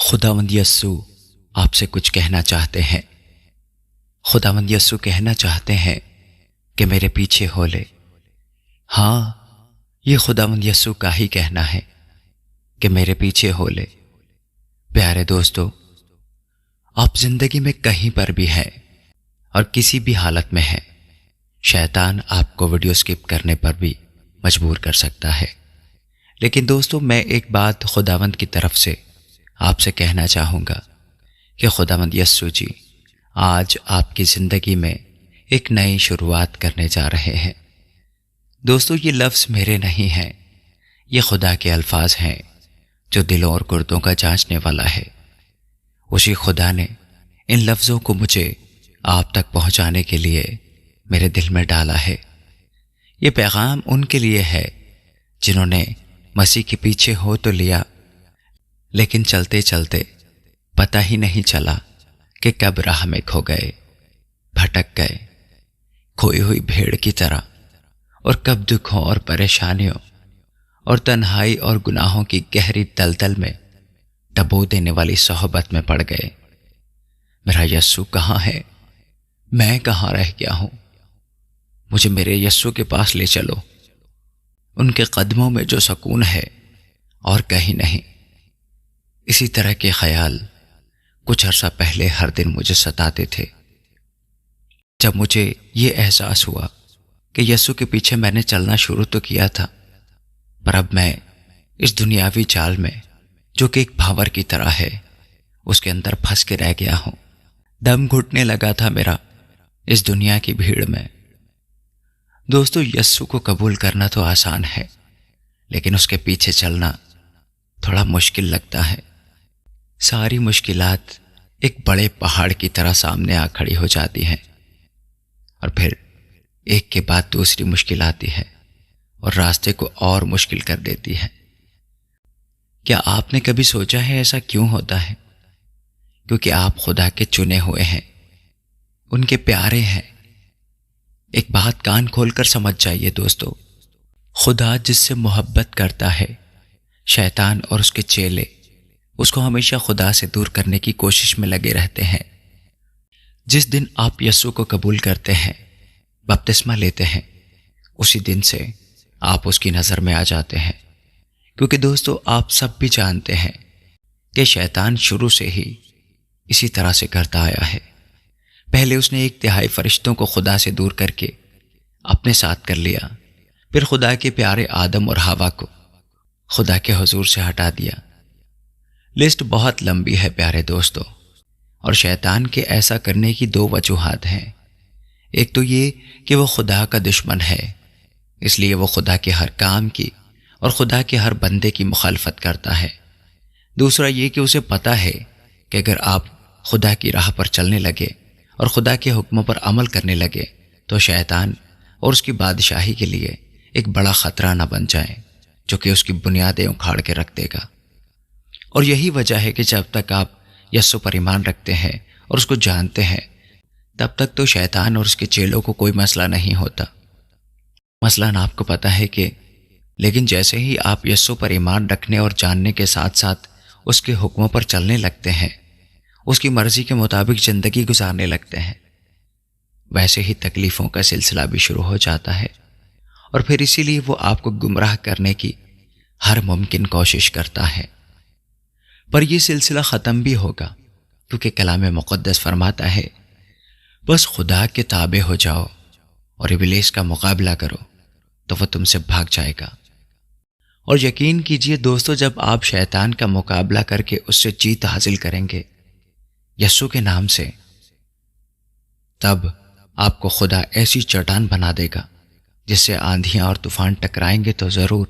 خداوند یسوع آپ سے کچھ کہنا چاہتے ہیں۔ خداوند یسوع کہنا چاہتے ہیں کہ میرے پیچھے ہو لے۔ ہاں، یہ خداوند یسوع کا ہی کہنا ہے کہ میرے پیچھے ہو لے۔ پیارے دوستو، آپ زندگی میں کہیں پر بھی ہیں اور کسی بھی حالت میں ہیں، شیطان آپ کو ویڈیو سکپ کرنے پر بھی مجبور کر سکتا ہے۔ لیکن دوستو، میں ایک بات خداوند کی طرف سے آپ سے کہنا چاہوں گا کہ خداوند یسوع جی آج آپ کی زندگی میں ایک نئی شروعات کرنے جا رہے ہیں۔ دوستو، یہ لفظ میرے نہیں ہیں، یہ خدا کے الفاظ ہیں جو دلوں اور گردوں کا جانچنے والا ہے۔ اسی خدا نے ان لفظوں کو مجھے آپ تک پہنچانے کے لیے میرے دل میں ڈالا ہے۔ یہ پیغام ان کے لیے ہے جنہوں نے مسیح کے پیچھے ہو تو لیا، لیکن چلتے چلتے پتہ ہی نہیں چلا کہ کب راہ میں کھو گئے، بھٹک گئے، کھوئی ہوئی بھیڑ کی طرح، اور کب دکھوں اور پریشانیوں اور تنہائی اور گناہوں کی گہری دلدل میں ڈبو دینے والی صحبت میں پڑ گئے۔ میرا یسوع کہاں ہے؟ میں کہاں رہ گیا ہوں؟ مجھے میرے یسوع کے پاس لے چلو، ان کے قدموں میں جو سکون ہے اور کہیں نہیں۔ اسی طرح کے خیال کچھ عرصہ پہلے ہر دن مجھے ستاتے تھے۔ جب مجھے یہ احساس ہوا کہ یسوع کے پیچھے میں نے چلنا شروع تو کیا تھا، پر اب میں اس دنیاوی جال میں جو کہ ایک بھاور کی طرح ہے، اس کے اندر پھنس کے رہ گیا ہوں۔ دم گھٹنے لگا تھا میرا اس دنیا کی بھیڑ میں۔ دوستو، یسوع کو قبول کرنا تو آسان ہے، لیکن اس کے پیچھے چلنا تھوڑا مشکل لگتا ہے۔ ساری مشکلات ایک بڑے پہاڑ کی طرح سامنے آ کھڑی ہو جاتی ہیں، اور پھر ایک کے بعد دوسری مشکل آتی ہے اور راستے کو اور مشکل کر دیتی ہے۔ کیا آپ نے کبھی سوچا ہے ایسا کیوں ہوتا ہے؟ کیونکہ آپ خدا کے چنے ہوئے ہیں، ان کے پیارے ہیں۔ ایک بات کان کھول کر سمجھ جائیے دوستو، خدا جس سے محبت کرتا ہے، شیطان اور اس کے چیلے اس کو ہمیشہ خدا سے دور کرنے کی کوشش میں لگے رہتے ہیں۔ جس دن آپ یسوع کو قبول کرتے ہیں، بپتسمہ لیتے ہیں، اسی دن سے آپ اس کی نظر میں آ جاتے ہیں۔ کیونکہ دوستو، آپ سب بھی جانتے ہیں کہ شیطان شروع سے ہی اسی طرح سے کرتا آیا ہے۔ پہلے اس نے 1/3 فرشتوں کو خدا سے دور کر کے اپنے ساتھ کر لیا، پھر خدا کے پیارے آدم اور حوا کو خدا کے حضور سے ہٹا دیا۔ لسٹ بہت لمبی ہے پیارے دوستو، اور شیطان کے ایسا کرنے کی 2 وجوہات ہیں۔ ایک تو یہ کہ وہ خدا کا دشمن ہے، اس لیے وہ خدا کے ہر کام کی اور خدا کے ہر بندے کی مخالفت کرتا ہے۔ دوسرا یہ کہ اسے پتہ ہے کہ اگر آپ خدا کی راہ پر چلنے لگے اور خدا کے حکموں پر عمل کرنے لگے تو شیطان اور اس کی بادشاہی کے لیے ایک بڑا خطرہ نہ بن جائے، جو کہ اس کی بنیادیں اکھاڑ کے رکھ دے گا۔ اور یہی وجہ ہے کہ جب تک آپ یسوع پر ایمان رکھتے ہیں اور اس کو جانتے ہیں، تب تک تو شیطان اور اس کے چیلوں کو کوئی مسئلہ نہیں ہوتا۔ مثلاً آپ کو پتہ ہے کہ لیکن جیسے ہی آپ یسوع پر ایمان رکھنے اور جاننے کے ساتھ ساتھ اس کے حکموں پر چلنے لگتے ہیں، اس کی مرضی کے مطابق زندگی گزارنے لگتے ہیں، ویسے ہی تکلیفوں کا سلسلہ بھی شروع ہو جاتا ہے، اور پھر اسی لیے وہ آپ کو گمراہ کرنے کی ہر ممکن کوشش کرتا ہے۔ پر یہ سلسلہ ختم بھی ہوگا، کیونکہ کلام مقدس فرماتا ہے بس خدا کے تابع ہو جاؤ اور ابلیس کا مقابلہ کرو تو وہ تم سے بھاگ جائے گا۔ اور یقین کیجئے دوستو، جب آپ شیطان کا مقابلہ کر کے اس سے جیت حاصل کریں گے یسوع کے نام سے، تب آپ کو خدا ایسی چٹان بنا دے گا جس سے آندھیاں اور طوفان ٹکرائیں گے تو ضرور،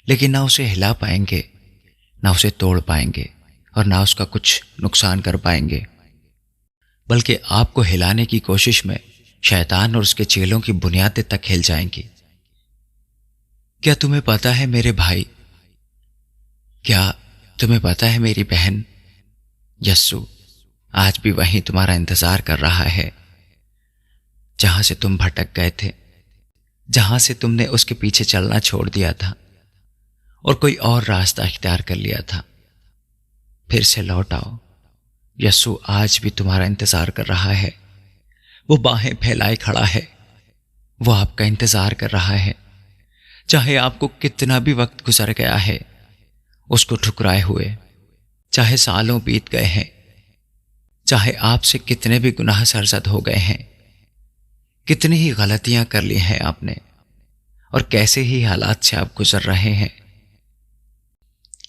لیکن نہ اسے ہلا پائیں گے، نہ اسے توڑ پائیں گے، اور نہ اس کا کچھ نقصان کر پائیں گے، بلکہ آپ کو ہلانے کی کوشش میں شیطان اور اس کے چیلوں کی بنیادیں تک ہل جائیں گی۔ کیا تمہیں پتا ہے میرے بھائی، کیا تمہیں پتا ہے میری بہن، یسوع آج بھی وہیں تمہارا انتظار کر رہا ہے جہاں سے تم بھٹک گئے تھے، جہاں سے تم نے اس کے پیچھے چلنا چھوڑ دیا تھا اور کوئی اور راستہ اختیار کر لیا تھا۔ پھر سے لوٹ آؤ۔ یسوع آج بھی تمہارا انتظار کر رہا ہے، وہ باہیں پھیلائے کھڑا ہے، وہ آپ کا انتظار کر رہا ہے۔ چاہے آپ کو کتنا بھی وقت گزر گیا ہے اس کو ٹھکرائے ہوئے، چاہے سالوں بیت گئے ہیں، چاہے آپ سے کتنے بھی گناہ سرزد ہو گئے ہیں، کتنی ہی غلطیاں کر لی ہیں آپ نے، اور کیسے ہی حالات سے آپ گزر رہے ہیں،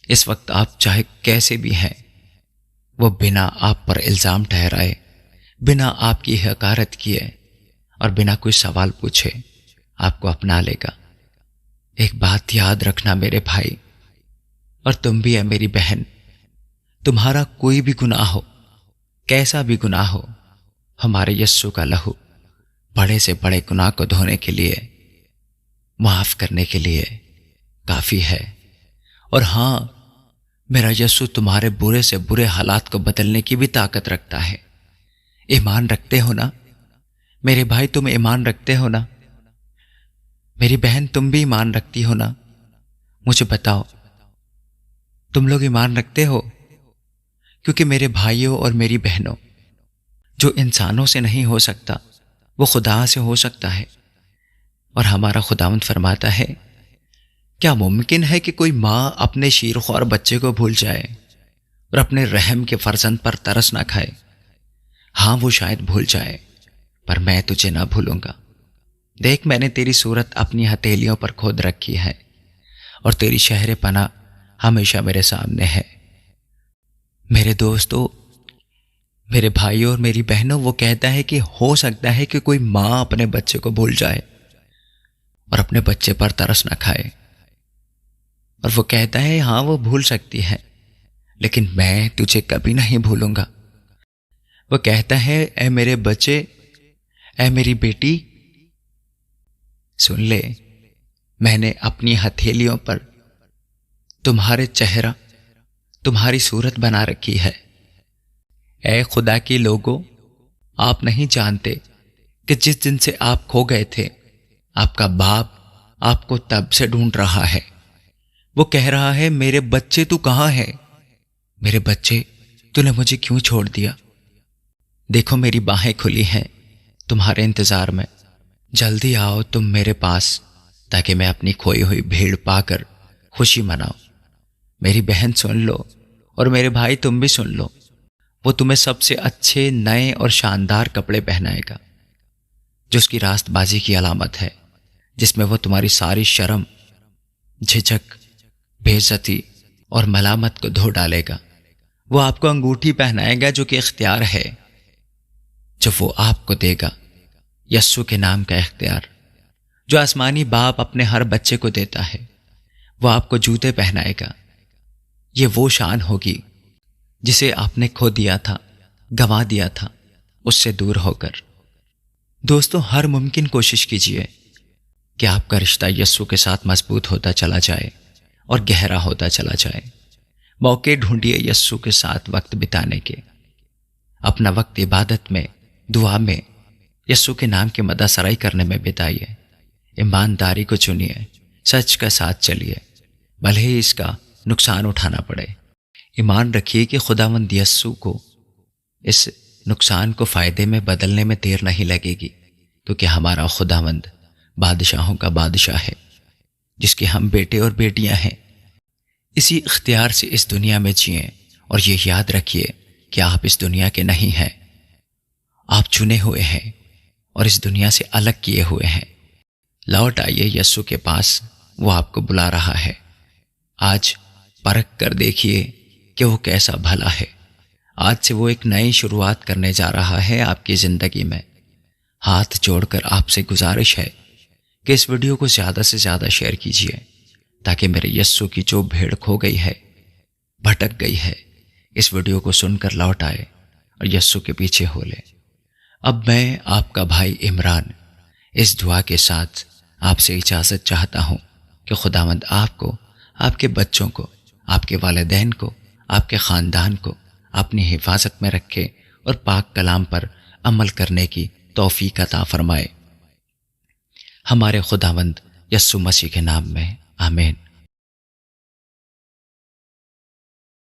اس وقت آپ چاہے کیسے بھی ہیں، وہ بنا آپ پر الزام ٹھہرائے، بنا آپ کی حقارت کیے اور بنا کوئی سوال پوچھے آپ کو اپنا لے گا۔ ایک بات یاد رکھنا میرے بھائی، اور تم بھی ہے میری بہن، تمہارا کوئی بھی گناہ ہو، کیسا بھی گناہ ہو، ہمارے یسوع کا لہو بڑے سے بڑے گناہ کو دھونے کے لیے، معاف کرنے کے لیے کافی ہے۔ اور ہاں، میرا یسوع تمہارے برے سے برے حالات کو بدلنے کی بھی طاقت رکھتا ہے۔ ایمان رکھتے ہو نا میرے بھائی؟ تم ایمان رکھتے ہو نا میری بہن؟ تم بھی ایمان رکھتی ہو نا؟ مجھے بتاؤ، تم لوگ ایمان رکھتے ہو؟ کیونکہ میرے بھائیوں اور میری بہنوں، جو انسانوں سے نہیں ہو سکتا وہ خدا سے ہو سکتا ہے۔ اور ہمارا خداوند فرماتا ہے، کیا ممکن ہے کہ کوئی ماں اپنے شیرخوار بچے کو بھول جائے اور اپنے رحم کے فرزند پر ترس نہ کھائے؟ ہاں، وہ شاید بھول جائے، پر میں تجھے نہ بھولوں گا۔ دیکھ، میں نے تیری صورت اپنی ہتھیلیوں پر کھود رکھی ہے، اور تیری شہر پناہ ہمیشہ میرے سامنے ہے۔ میرے دوستو، میرے بھائیوں اور میری بہنوں، وہ کہتا ہے کہ ہو سکتا ہے کہ کوئی ماں اپنے بچے کو بھول جائے اور اپنے بچے پر ترس نہ کھائے، اور وہ کہتا ہے ہاں وہ بھول سکتی ہے، لیکن میں تجھے کبھی نہیں بھولوں گا۔ وہ کہتا ہے، اے میرے بچے، اے میری بیٹی، سن لے، میں نے اپنی ہتھیلیوں پر تمہارے چہرہ، تمہاری صورت بنا رکھی ہے۔ اے خدا کے لوگوں، آپ نہیں جانتے کہ جس دن سے آپ کھو گئے تھے، آپ کا باپ آپ کو تب سے ڈھونڈ رہا ہے۔ وہ کہہ رہا ہے، میرے بچے تو کہاں ہے؟ میرے بچے، تو نے مجھے کیوں چھوڑ دیا؟ دیکھو، میری باہیں کھلی ہیں تمہارے انتظار میں، جلدی آؤ تم میرے پاس، تاکہ میں اپنی کھوئی ہوئی بھیڑ پا کر خوشی مناؤں۔ میری بہن سن لو، اور میرے بھائی تم بھی سن لو، وہ تمہیں سب سے اچھے، نئے اور شاندار کپڑے پہنائے گا، جو اس کی راست بازی کی علامت ہے، جس میں وہ تمہاری ساری شرم، جھجک، بے عزتی اور ملامت کو دھو ڈالے گا۔ وہ آپ کو انگوٹھی پہنائے گا جو کہ اختیار ہے، جو وہ آپ کو دے گا، یسوع کے نام کا اختیار، جو آسمانی باپ اپنے ہر بچے کو دیتا ہے۔ وہ آپ کو جوتے پہنائے گا۔ یہ وہ شان ہوگی جسے آپ نے کھو دیا تھا، گنوا دیا تھا، اس سے دور ہو کر۔ دوستو، ہر ممکن کوشش کیجیے کہ آپ کا رشتہ یسوع کے ساتھ مضبوط ہوتا چلا جائے اور گہرا ہوتا چلا جائے۔ موقع ڈھونڈیے یسوع کے ساتھ وقت بتانے کے، اپنا وقت عبادت میں، دعا میں، یسوع کے نام کی مدح سرائی کرنے میں بتائیے۔ ایمانداری کو چنیے، سچ کا ساتھ چلیے، بھلے ہی اس کا نقصان اٹھانا پڑے۔ ایمان رکھیے کہ خداوند یسوع کو اس نقصان کو فائدے میں بدلنے میں دیر نہیں لگے گی، کیونکہ ہمارا خداوند بادشاہوں کا بادشاہ ہے، جس کے ہم بیٹے اور بیٹیاں ہیں۔ اسی اختیار سے اس دنیا میں جئیں، اور یہ یاد رکھیے کہ آپ اس دنیا کے نہیں ہیں، آپ چنے ہوئے ہیں اور اس دنیا سے الگ کیے ہوئے ہیں۔ لوٹ آئیے یسوع کے پاس، وہ آپ کو بلا رہا ہے۔ آج پرکھ کر دیکھیے کہ وہ کیسا بھلا ہے۔ آج سے وہ ایک نئی شروعات کرنے جا رہا ہے آپ کی زندگی میں۔ ہاتھ جوڑ کر آپ سے گزارش ہے کہ اس ویڈیو کو زیادہ سے زیادہ شیئر کیجیے، تاکہ میرے یسوع کی جو بھیڑ کھو گئی ہے، بھٹک گئی ہے، اس ویڈیو کو سن کر لوٹ آئے اور یسوع کے پیچھے ہو لے۔ اب میں آپ کا بھائی عمران اس دعا کے ساتھ آپ سے اجازت چاہتا ہوں کہ خداوند آپ کو، آپ کے بچوں کو، آپ کے والدین کو، آپ کے خاندان کو اپنی حفاظت میں رکھے اور پاک کلام پر عمل کرنے کی توفیق عطا فرمائے۔ ہمارے خداوند یسوع مسیح کے نام میں، آمین۔